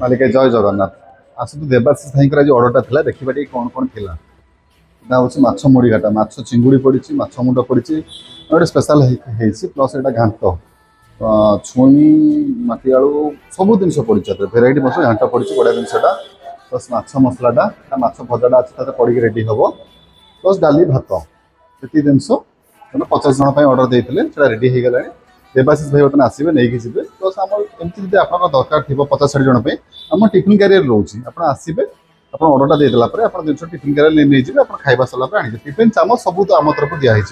मालिक जय जगन्नाथ आसतु देवाशीष भाई जो अर्डरटा था देखा टी कौन कौन थी हूँ माछ मुड़ी घाटा माछ चिंगुड़ी पड़ी माछ मुंड पड़ी गोटे स्पेशल प्लस यहाँ घाट छुई माटी आलू सब जिन पड़ी भेरईटी मस घाट पड़ी बढ़िया जिनसा प्लस माछ मसलाटा माछ भजाटा अच्छे पड़ी रेडी हम प्लस डाली भात ये जिनस 50 जन अर्डर देते रेडी हो गला देवाशीष भाई बर्तमान आसवे नहीं जी प्लस आम एमती आप दरकार थी 50-60 जन आम टिफिन क्यारियर रोचे आप आसवे आप अर्डरटा देदेला आप जिन टिफिन क्यारियर नहीं जी आप खाଇବା सरला आनी टिफिन चामच सब तो आम तरफ दिखाई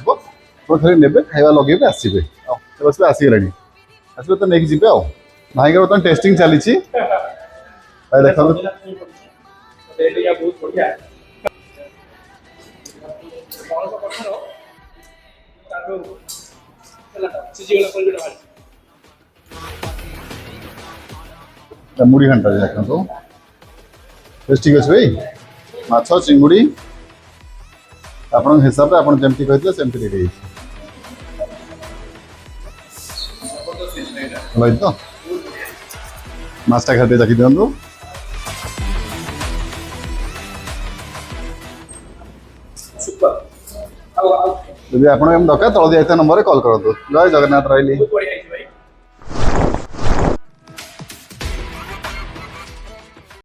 खाली ने खाଇବା लगे आसवे देवाशीष भाई आसीगले आसवे तो नहीं जी भाई बर्तमान टेस्टिंग चली देखो मुड़ी घंटा देखो बेस ठीक अच्छे भाई माछ चिंगुड़ी आपण हिसाब से आपन जेमती कहते सेमती रेडी है तो माछटा खाते जाकी दिंतु जब आप दरकार तल दिया नंबर कॉल करूँ जय जगन्नाथ रही।